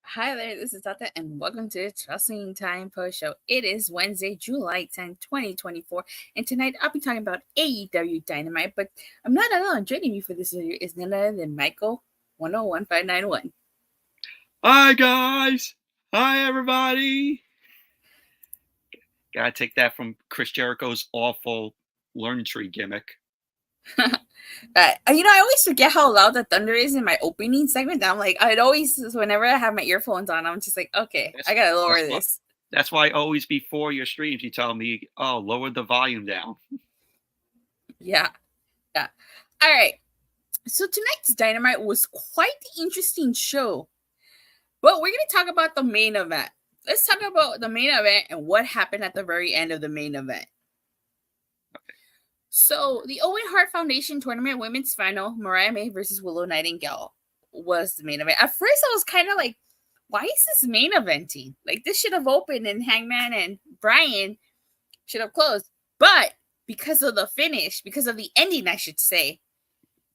Hi there, this is Tata, and welcome to Wrestling Time Post Show. It is Wednesday, July 10th, 2024, and tonight I'll be talking about AEW Dynamite, but I'm not alone. Joining me for this video is none other than Michael 101591. Hi, guys. Hi, everybody. Gotta take that from Chris Jericho's awful Learn Tree gimmick. I always forget how loud the thunder is in my opening segment. I'm like, whenever I have my earphones on, I'm just like, okay, I gotta lower this. That's why always before your streams, you tell me, oh, lower the volume down. Yeah. All right. So tonight's Dynamite was quite the interesting show, but we're going to talk about the main event. Let's talk about the main event and what happened at the very end of the main event. So, the Owen Hart Foundation Tournament Women's Final, Mariah May versus Willow Nightingale, was the main event. At first, I was kind of like, why is this main eventing? Like, this should have opened and Hangman and Bryan should have closed. But because of the finish, because of the ending, I should say,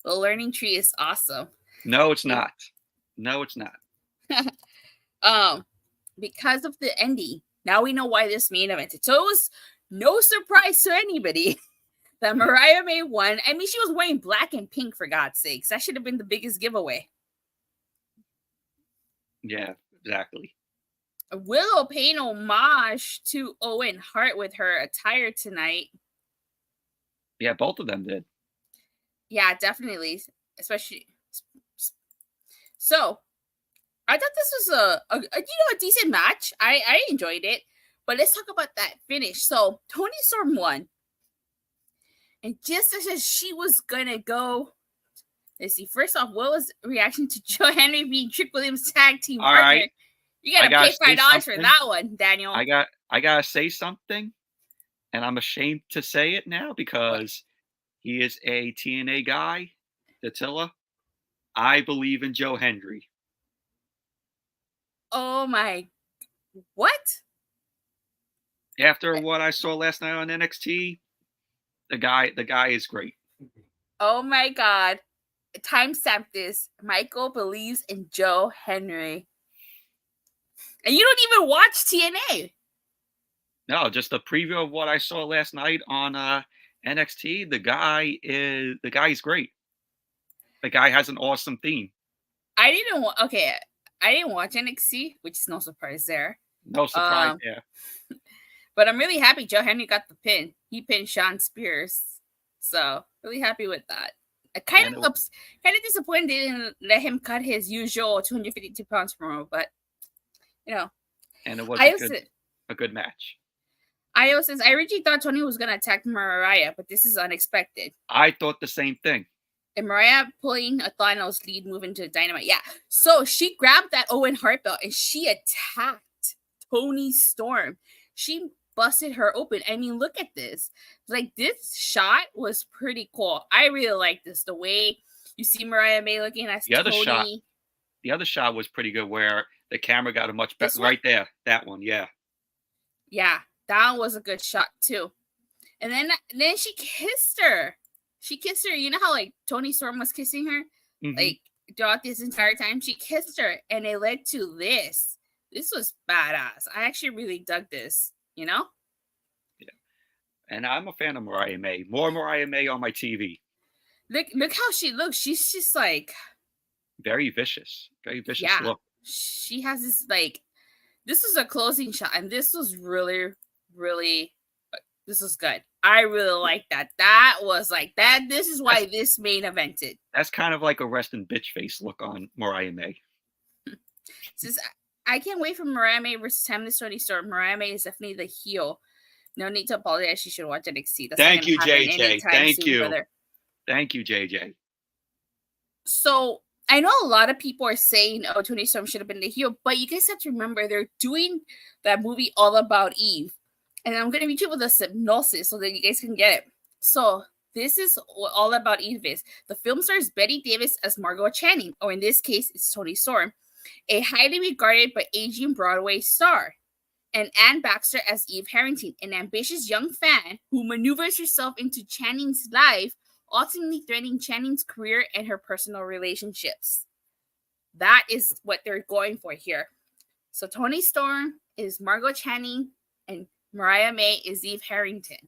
the learning tree is awesome. No, it's not. No, it's not. Because of the ending, now we know why this main evented. So, it was no surprise to anybody that Mariah May won. I mean, she was wearing black and pink, for God's sakes. That should have been the biggest giveaway. Yeah, exactly. Willow paying homage to Owen Hart with her attire tonight. Yeah, both of them did. Yeah, definitely. Especially. So, I thought this was a decent match. I enjoyed it. But let's talk about that finish. So, Toni Storm won. And just as she was gonna go, let's see. First off, what was the reaction to Joe Henry being Trick Williams' tag team partner? All right. You gotta pay $5 for that one, Daniel. I gotta say something, and I'm ashamed to say it now because he is a TNA guy, Datila. I believe in Joe Henry. Oh my, what? After what I saw last night on NXT. The guy is great. Oh my God. Timestamp this. Michael believes in Joe Henry. And you don't even watch TNA. No, just a preview of what I saw last night on NXT. The guy is great. The guy has an awesome theme. I didn't watch NXT, which is no surprise there. No surprise, yeah. But I'm really happy Joe Henry got the pin. He pinned Sean Spears. So, really happy with that. I kind of disappointed they didn't let him cut his usual 252 pounds promo, but, And it was a good match. I originally thought Toni was going to attack Mariah, but this is unexpected. I thought the same thing. And Mariah pulling a Thanos lead move into Dynamite. Yeah. So, she grabbed that Owen Hart belt and she attacked Toni Storm. She busted her open. I mean, look at this. Like, this shot was pretty cool. I really like this. The way you see Mariah May looking at Toni. The other shot was pretty good where the camera got a much better right there. That one, yeah. Yeah, that was a good shot too. And then she kissed her. You know how like Toni Storm was kissing her? Mm-hmm. Like throughout this entire time, she kissed her and it led to this. This was badass. I actually really dug this. Yeah. And I'm a fan of Mariah May. More Mariah May on my TV. Look how she looks. She's just like very vicious. Very vicious look. She has this like, this was a closing shot, and this was really, really, this was good. I really like that. That was like that. This is why this main evented. That's kind of like a rest in bitch face look on Mariah May. I can't wait for Mariah May versus Timeless Toni Storm. Mariah May is definitely the heel. No need to apologize. She should watch NXT. Thank you, JJ. Thank you. Thank you, JJ. So I know a lot of people are saying, oh, Toni Storm should have been the heel, but you guys have to remember they're doing that movie All About Eve. And I'm going to read you with a synopsis so that you guys can get it. So this is all about Evis. The film stars Betty Davis as Margot Channing, or in this case, it's Toni Storm, a highly regarded but aging Broadway star, and Anne Baxter as Eve Harrington, an ambitious young fan who maneuvers herself into Channing's life, ultimately threatening Channing's career and her personal relationships. That is what they're going for here. So Toni Storm is Margot Channing, and Mariah May is Eve Harrington.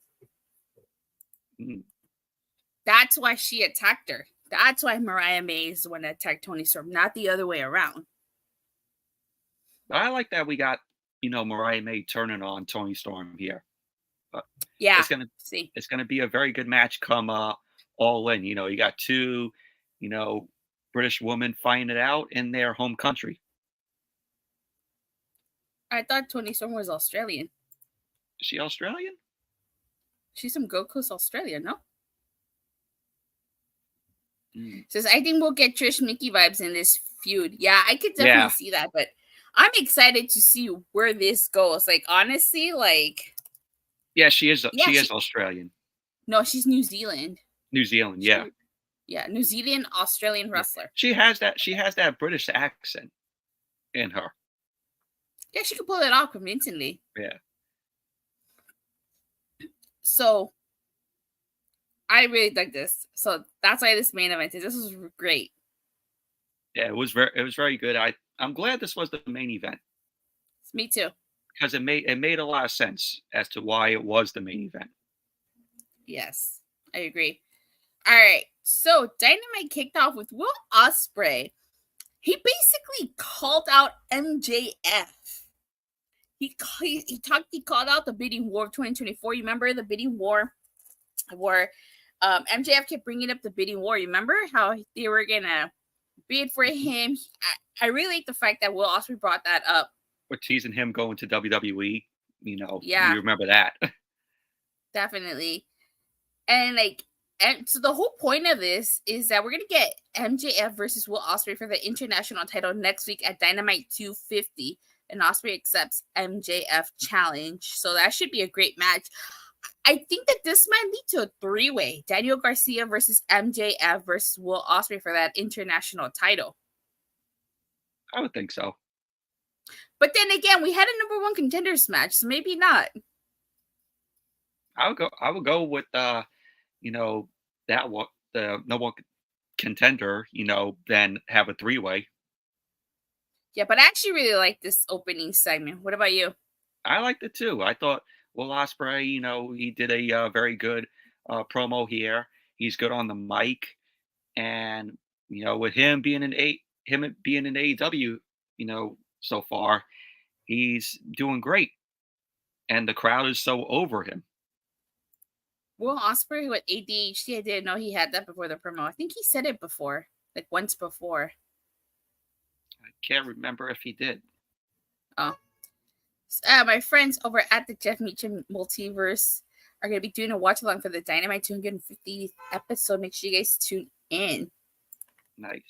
That's why she attacked her. That's why Mariah May is the one that attacked Toni Storm, not the other way around. I like that we got, Mariah May turning on Toni Storm here. But yeah, it's gonna be a very good match come All In. You got two, British women fighting it out in their home country. I thought Toni Storm was Australian. Is she Australian? She's from Gold Coast, Australia, no? Says, I think we'll get Trish Mickey vibes in this feud. Yeah, I could definitely see that, but I'm excited to see where this goes. Like, honestly, like... Yeah, she is Australian. No, she's New Zealand. New Zealand, yeah. Yeah, New Zealand, Australian wrestler. She has that British accent in her. Yeah, she could pull it off convincingly. Yeah. So, I really like this. So that's why this main event is. This was great. Yeah, it was very good. I'm glad this was the main event. Me too. Because it made a lot of sense as to why it was the main event. Yes, I agree. All right, so Dynamite kicked off with Will Ospreay. He basically called out MJF. He called out the bidding war of 2024. You remember the bidding war where MJF kept bringing up the bidding war. You remember how they were gonna bid for him? I really like the fact that Will Ospreay brought that up. We're teasing him going to WWE. Yeah, you remember that. Definitely. And so the whole point of this is that we're gonna get MJF versus Will Ospreay for the international title next week at Dynamite 250. And Ospreay accepts MJF challenge. So that should be a great match. I think that this might lead to a three-way. Daniel Garcia versus MJF versus Will Ospreay for that international title. I would think so. But then again, we had a number one contenders match, so maybe not. I would go with that one, the number one contender, then have a three-way. Yeah, but I actually really like this opening segment. What about you? I liked it too. I thought Will Ospreay, he did a very good promo here. He's good on the mic, and with him being in AEW, so far, he's doing great, and the crowd is so over him. Will Ospreay with ADHD, I didn't know he had that before the promo. I think he said it before, like once before. I can't remember if he did. Oh. My friends over at the Jeff Meacham Multiverse are going to be doing a watch along for the Dynamite 250th episode. Make sure you guys tune in. Nice.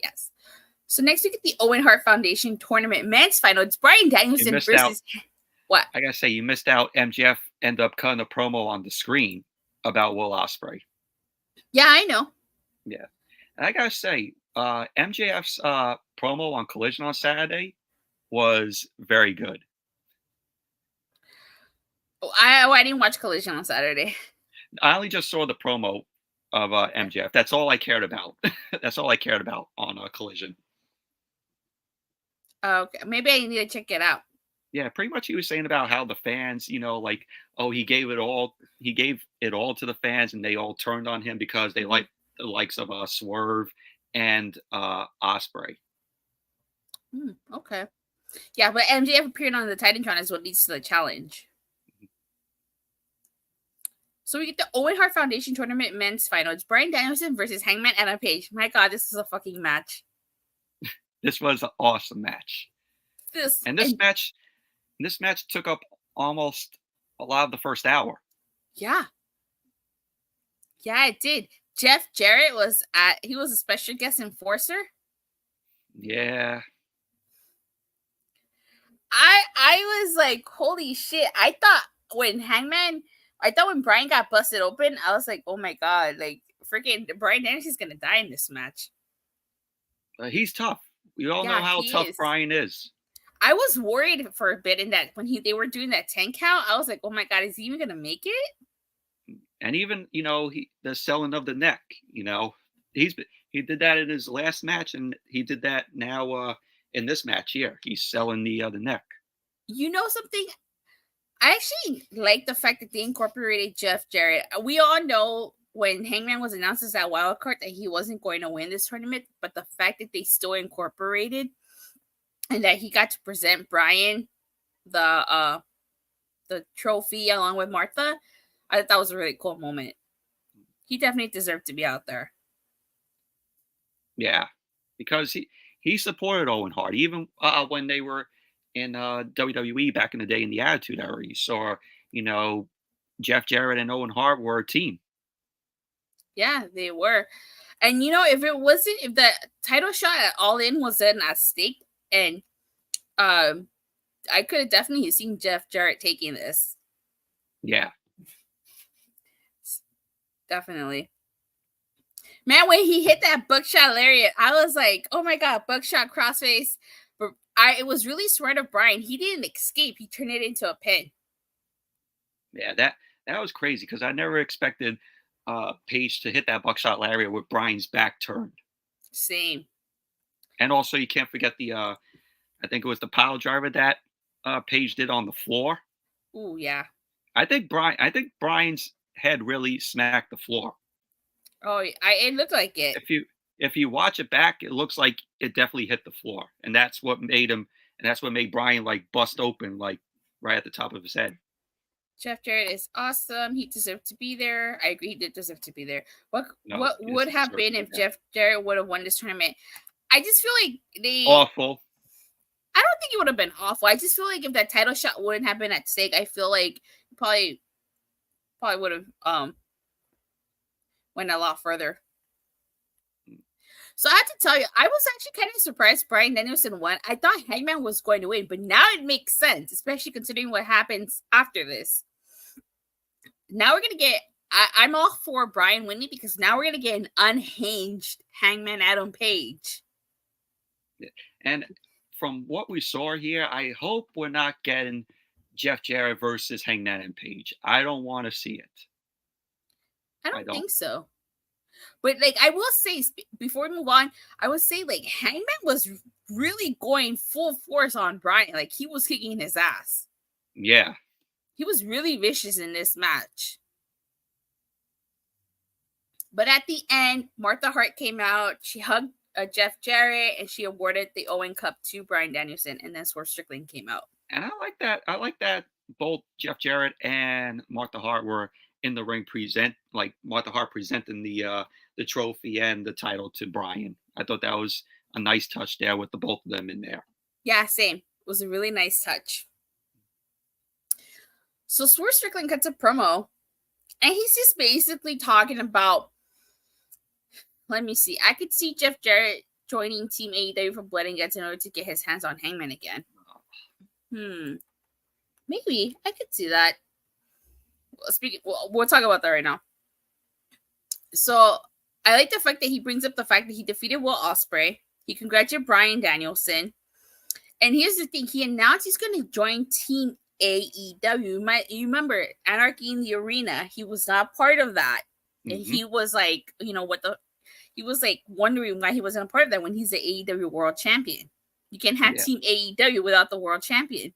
Yes. So next week at the Owen Hart Foundation Tournament men's final, it's Bryan Danielson versus... What? I gotta say, you missed out. MJF ended up cutting a promo on the screen about Will Ospreay. Yeah, I know. Yeah. And I gotta say, MJF's promo on Collision on Saturday was very good. I didn't watch Collision on Saturday. I only just saw the promo of MJF. That's all I cared about. That's all I cared about on Collision. Okay, maybe I need to check it out. Yeah, pretty much he was saying about how the fans, he gave it all to the fans, and they all turned on him because they like the likes of Swerve and Osprey. Okay. Yeah, but MJF appearing on the Titantron is what leads to the challenge. So we get the Owen Hart Foundation Tournament men's final. It's Bryan Danielson versus Hangman Adam Page. My God, this is a fucking match. This was an awesome match. This match took up almost a lot of the first hour. Yeah. Yeah, it did. Jeff Jarrett was a special guest enforcer. Yeah. I was like, holy shit. I thought when Hangman, I thought when Bryan got busted open, I was like, oh my god, like freaking Bryan Danielson's gonna die in this match. He's tough. We all know Yeah, how he tough is. Bryan is. I was worried for a bit in that when they were doing that 10 count, I was like, oh my god, is he even gonna make it? And even the selling of the neck. He did that in his last match, and he did that now in this match here. He's selling the neck. You know something? I actually like the fact that they incorporated Jeff Jarrett. We all know when Hangman was announced as that wild card that he wasn't going to win this tournament, but the fact that they still incorporated and that he got to present Bryan the trophy along with Martha, I thought that was a really cool moment. He definitely deserved to be out there. Yeah, because he supported Owen Hart even when they were in WWE back in the day in the Attitude Era. You saw, Jeff Jarrett and Owen Hart were a team. Yeah, they were. And if the title shot at All In was then at stake, and I could have definitely seen Jeff Jarrett taking this. Yeah. Definitely. Man, when he hit that buckshot lariat, I was like, oh my god, buckshot crossface. But it was really smart of Bryan. He didn't escape. He turned it into a pin. Yeah, that was crazy because I never expected Paige to hit that buckshot lariat with Bryan's back turned. Same. And also, you can't forget I think it was the pile driver that Paige did on the floor. Ooh, yeah. I think Bryan's head really smacked the floor. Oh, it looked like it. If you watch it back, it looks like it definitely hit the floor, and that's what made Bryan like bust open like right at the top of his head. Jeff Jarrett is awesome. He deserved to be there. I agree. He did deserve to be there. What would have been if Jeff Jarrett would have won this tournament? I just feel like awful. I don't think it would have been awful. I just feel like if that title shot wouldn't have been at stake, I feel like probably would have went a lot further. So I have to tell you, I was actually kind of surprised Bryan Danielson won. I thought Hangman was going to win, but now it makes sense, especially considering what happens after this. Now we're gonna get. I'm all for Bryan winning because now we're gonna get an unhinged Hangman Adam Page. And from what we saw here, I hope we're not getting Jeff Jarrett versus Hangman and Page. I don't want to see it. I don't think so. But like I will say, before we move on, I would say like Hangman was really going full force on Bryan. Like he was kicking his ass. Yeah. He was really vicious in this match. But at the end, Martha Hart came out. She hugged Jeff Jarrett and she awarded the Owen Cup to Bryan Danielson. And then Swerve Strickland came out. And I like that. I like that both Jeff Jarrett and Martha Hart were in the ring Martha Hart presenting the trophy and the title to Bryan. I thought that was a nice touch there with the both of them in there. Yeah, same. It was a really nice touch. So Swerve Strickland cuts a promo, and he's just basically talking about, let me see, I could see Jeff Jarrett joining Team AEW for Blood and Guts in order to get his hands on Hangman again. Maybe. I could see that. We'll talk about that right now. So, I like the fact that he brings up the fact that he defeated Will Ospreay. He congratulated Bryan Danielson. And here's the thing. He announced he's going to join Team AEW. You remember Anarchy in the Arena. He was not part of that. Mm-hmm. And he was like, he was like wondering why he wasn't a part of that when he's the AEW World Champion. You can't have Team AEW without the World Champion.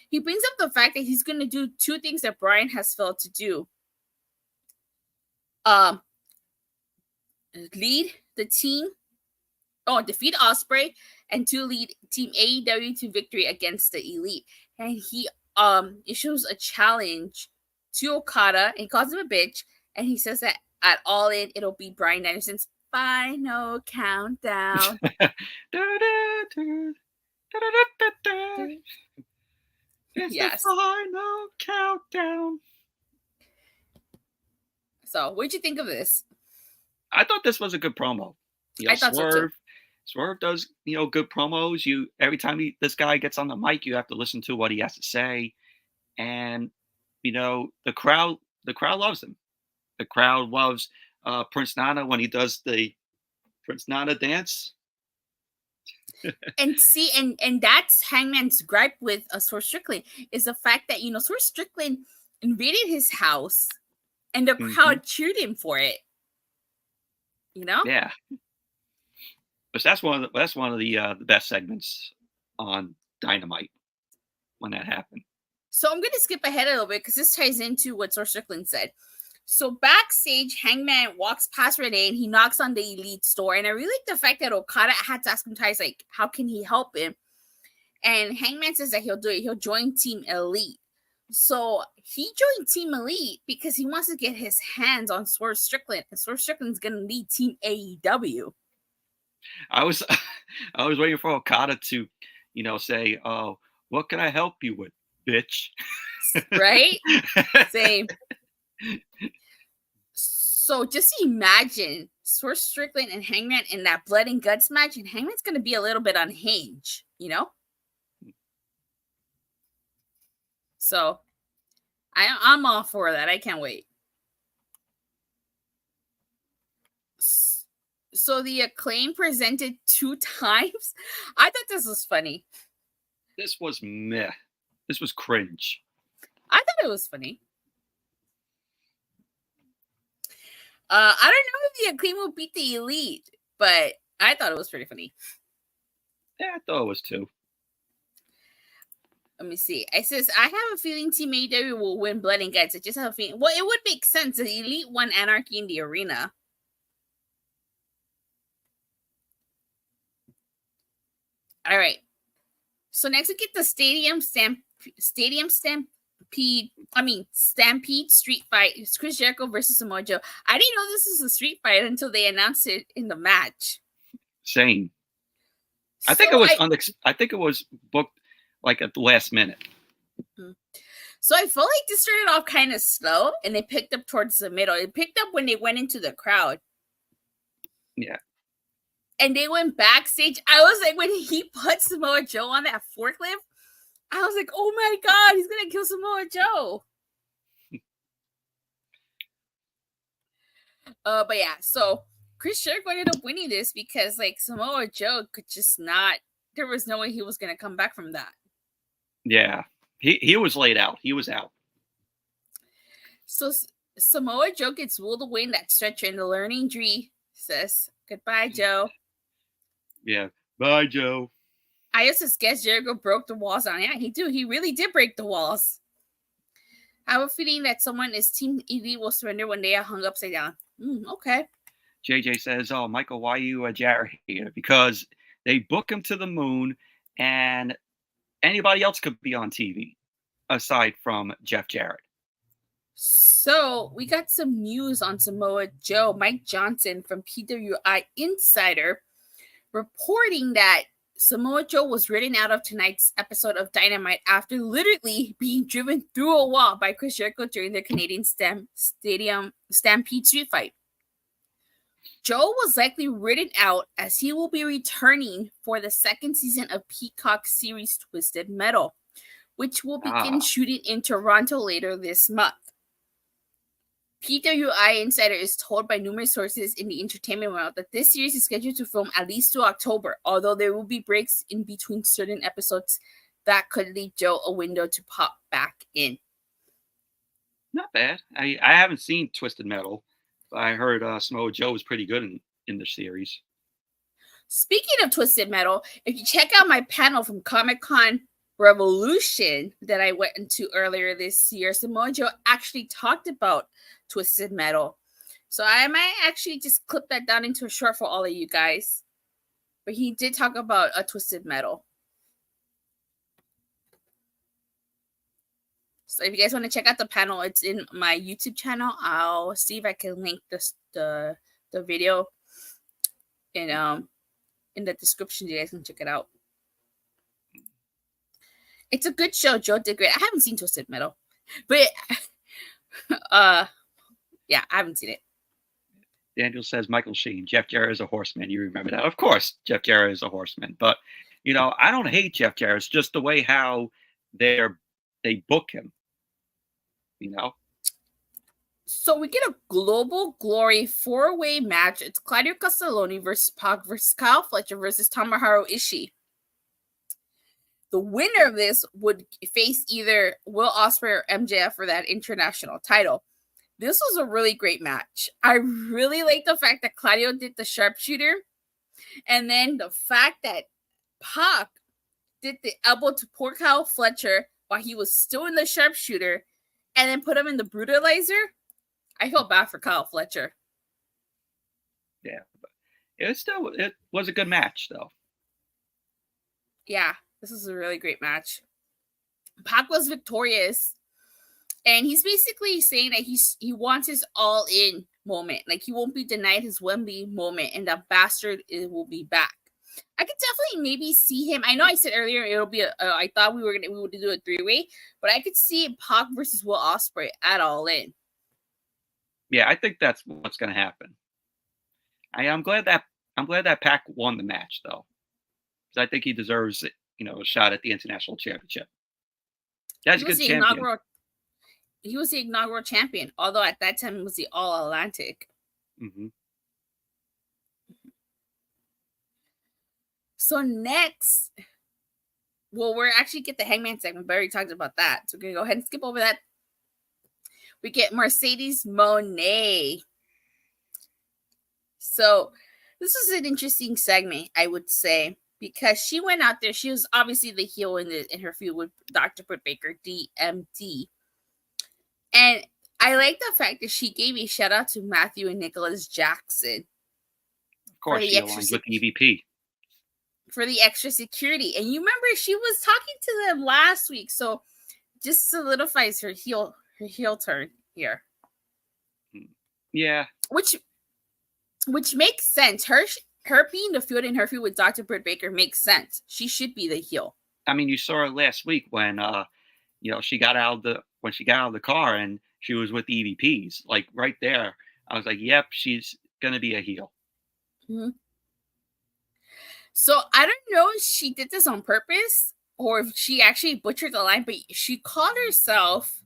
He brings up the fact that he's going to do two things that Bryan has failed to do. Lead the team, defeat Ospreay, and to lead Team AEW to victory against the Elite. And he issues a challenge to Okada and calls him a bitch. And he says that at All In, it'll be Bryan Danielson's final countdown. It's the final countdown. So, what'd you think of this? I thought this was a good promo. I thought so too. Swerve does, good promos. Every time this guy gets on the mic, you have to listen to what he has to say. And the crowd loves him. The crowd loves Prince Nana when he does the Prince Nana dance. And see, and that's Hangman's gripe with Swerve Strickland is the fact that Swerve Strickland invaded his house, and the crowd cheered him for it. Yeah. But that's one of the best segments on Dynamite when that happened. So I'm going to skip ahead a little bit because this ties into what Swerve Strickland said. So backstage, Hangman walks past Renee and he knocks on the Elite's door. And I really like the fact that Okada had to ask him twice, like, how can he help him? And Hangman says that he'll do it. He'll join Team Elite. So he joined Team Elite because he wants to get his hands on Swerve Strickland. And Swerve Strickland's going to lead Team AEW. I was waiting for Okada to, say, "Oh, what can I help you with, bitch?" Right? Same. So just imagine Swerve Strickland and Hangman in that blood and guts match, and Hangman's going to be a little bit unhinged, So I'm all for that. I can't wait. So the Acclaim presented 2 times. I thought this was funny. This was meh. This was cringe. I thought it was funny. I don't know if the Acclaim will beat the Elite, but I thought it was pretty funny. Yeah, I thought it was too. Let me see. It says, I have a feeling Team AEW will win blood and guts. I just have a feeling. Well, it would make sense. The Elite won Anarchy in the Arena. All right. So next we get the Stampede street fight. It's Chris Jericho versus Samoa Joe. I didn't know this was a street fight until they announced it in the match. Same. I think it was booked like at the last minute. So I feel like this started off kind of slow and they picked up towards the middle. It picked up when they went into the crowd. Yeah. And they went backstage. I was like, when he put Samoa Joe on that forklift, I was like, oh my God, he's going to kill Samoa Joe. But yeah, so Chris Jericho ended up winning this because like Samoa Joe could just not, there was no way he was going to come back from that. Yeah, he was laid out. He was out. So Samoa Joe gets ruled away in that stretcher and the learning tree says, goodbye, Joe. Yeah, bye, Joe. I just guess Jericho broke the walls on it. Yeah, he really did break the walls. I have a feeling that someone is Team Elite will surrender when they are hung upside down. Okay. JJ says, oh, Michael, why are you a Jarrett here? Because they book him to the moon and anybody else could be on TV aside from Jeff Jarrett. So we got some news on Samoa Joe. Mike Johnson from PWI Insider reporting that Samoa Joe was written out of tonight's episode of Dynamite after literally being driven through a wall by Chris Jericho during the Canadian Stampede street fight. Joe was likely written out as he will be returning for the second season of Peacock's series Twisted Metal, which will begin shooting in Toronto later this month. PWI Insider is told by numerous sources in the entertainment world that this series is scheduled to film at least through October, although there will be breaks in between certain episodes that could leave Joe a window to pop back in. Not bad. I haven't seen Twisted Metal. I heard Samoa Joe was pretty good in the series. Speaking of Twisted Metal, if you check out my panel from Comic-Con Revolution that I went into earlier this year, Samoa Joe actually talked about Twisted Metal. So I might actually just clip that down into a short for all of you guys. But he did talk about a Twisted Metal. So if you guys want to check out the panel, it's in my YouTube channel. I'll see if I can link the video in the description. You guys can check it out. It's a good show. Joe did great. I haven't seen Twisted Metal, but yeah, I haven't seen it. Daniel says Michael Sheen, Jeff Jarrett is a horseman. You remember that? Of course, Jeff Jarrett is a horseman. But I don't hate Jeff Jarrett. It's just the way how they book him. You know. So we get a Global Glory 4-way match. It's Claudio Castagnoli versus Pac versus Kyle Fletcher versus Tomohiro Ishii. The winner of this would face either Will Osprey or MJF for that international title. This was a really great match. I really like the fact that Claudio did the sharpshooter, and then the fact that Pac did the elbow to poor Kyle Fletcher while he was still in the sharpshooter, and then put him in the brutalizer. I felt bad for Kyle Fletcher. Yeah, but it was a good match though. Yeah, this was a really great match. Pac was victorious, and he's basically saying that he wants his all-in moment. Like, he won't be denied his Wembley moment, and that bastard will be back. I could definitely maybe see him. I know I said earlier it'll be I thought we would do a 3-way, but I could see Pac versus Will Ospreay at All In. Yeah, I think that's what's going to happen. I'm glad that Pac won the match though, because I think he deserves it. A shot at the international championship. That's a good champion. He was the inaugural champion, although at that time it was the All Atlantic. Mm-hmm. So next, we're actually get the Hangman segment, but I already talked about that. So we're going to go ahead and skip over that. We get Mercedes Monè. So this was an interesting segment, I would say, because she went out there. She was obviously the heel in her feud with Dr. Britt Baker, DMD. And I like the fact that she gave a shout out to Matthew and Nicholas Jackson. Of course, she aligned with EVP. For the extra security. And you remember she was talking to them last week. So just solidifies her heel turn here. Yeah. Which makes sense. Her being the feud in her feud with Dr. Britt Baker makes sense. She should be the heel. I mean, you saw her last week when she got out of the car and she was with the EVPs. Like right there, I was like, yep, she's gonna be a heel. Mm-hmm. So I don't know if she did this on purpose or if she actually butchered the line, but she called herself,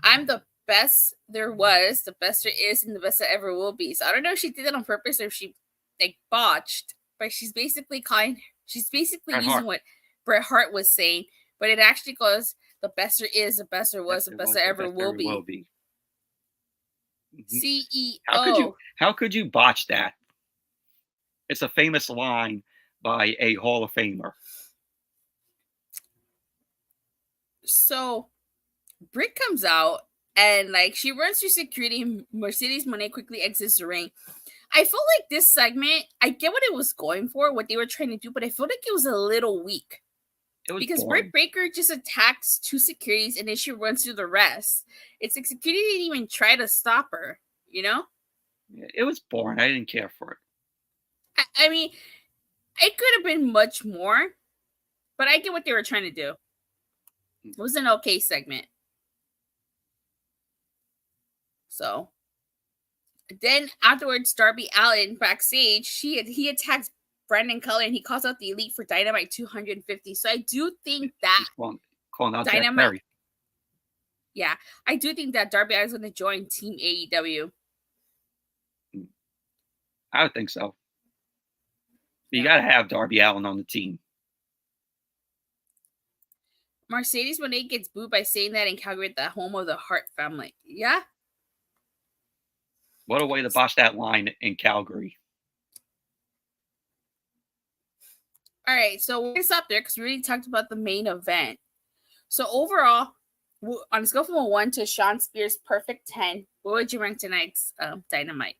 I'm the best there was, the best there is, and the best there ever will be. So I don't know if she did it on purpose or if she botched, but she's basically using what Bret Hart was saying, but it actually goes, the best there is, the best there was, the best there ever will be. Mm-hmm. CEO. How could you botch that? It's a famous line by a Hall of Famer. So Britt comes out and she runs through security. Mercedes Monè quickly exits the ring. I feel like this segment, I get what it was going for, what they were trying to do, but I feel like it was a little weak. Because Britt Baker just attacks 2 securities and then she runs through the rest. It's like security didn't even try to stop her, It was boring. I didn't care for it. I mean, it could have been much more, but I get what they were trying to do. It was an okay segment. So, then afterwards, Darby Allin backstage, he attacks Brandon Cutler and he calls out the Elite for Dynamite 250. So I do think that calling out Dynamite. Yeah, I do think that Darby Allin is going to join Team AEW. I would think so. You got to have Darby Allin on the team. Mercedes Monè gets booed by saying that in Calgary at the home of the Hart family. Yeah. What a way to botch that line in Calgary. All right, so we're going to stop there because we already talked about the main event. So overall, on a scale from a 1 to Sean Spears' perfect 10, what would you rank tonight's Dynamite?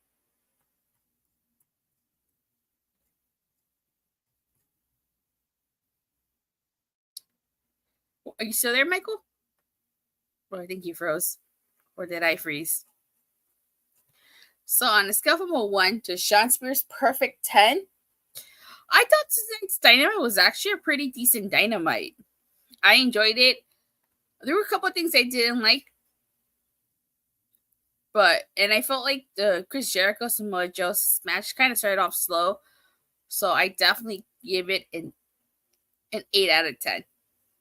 Are you still there, Michael? Or I think you froze. Or did I freeze? So on a scale from a 1 to Sean Spears' perfect 10, I thought tonight's Dynamite was actually a pretty decent Dynamite. I enjoyed it. There were a couple of things I didn't like. And I felt like the Chris Jericho Samoa Joe match kind of started off slow. So I definitely give it an 8 out of 10.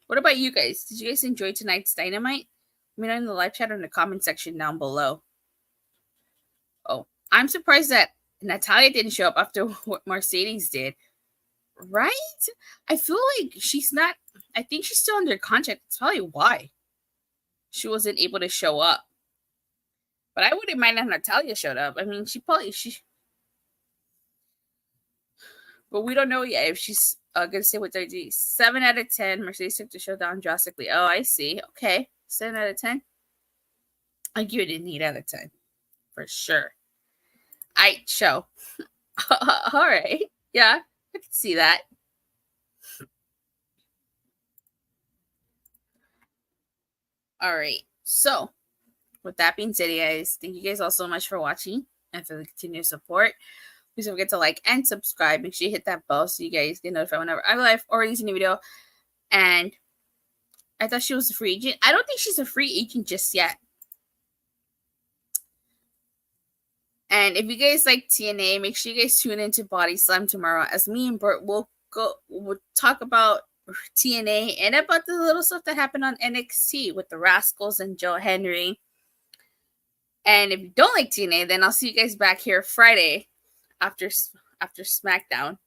What about you guys? Did you guys enjoy tonight's Dynamite? Let me know in the live chat or in the comment section down below. Oh, I'm surprised that Natalya didn't show up after what Mercedes did. Right? I feel like she's not. I think she's still under contract. That's probably why she wasn't able to show up. But I wouldn't mind if Natalya showed up. I mean, but we don't know yet if she's gonna stay with WWE. 7 out of 10. Mercedes took the show down drastically. Oh, I see. Okay, 7 out of 10. I give it an 8 out of 10 for sure. Show. All right. Yeah, I can see that. All right. So, with that being said, guys, thank you guys all so much for watching and for the continued support. Please don't forget to like and subscribe. Make sure you hit that bell so you guys get notified whenever I live or release a new video. And I thought she was a free agent. I don't think she's a free agent just yet. And if you guys like TNA, make sure you guys tune into Body Slam tomorrow as me and Bert will talk about TNA and about the little stuff that happened on NXT with the Rascals and Joe Henry. And if you don't like TNA, then I'll see you guys back here Friday after SmackDown.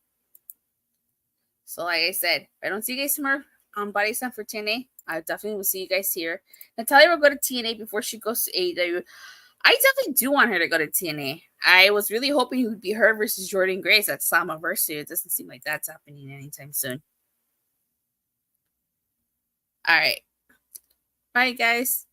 So like I said, if I don't see you guys tomorrow on Body Slam for TNA, I definitely will see you guys here. Natalya will go to TNA before she goes to AEW. I definitely do want her to go to TNA. I was really hoping it would be her versus Jordynne Grace at Slammiversary. It doesn't seem like that's happening anytime soon. All right. Bye, guys.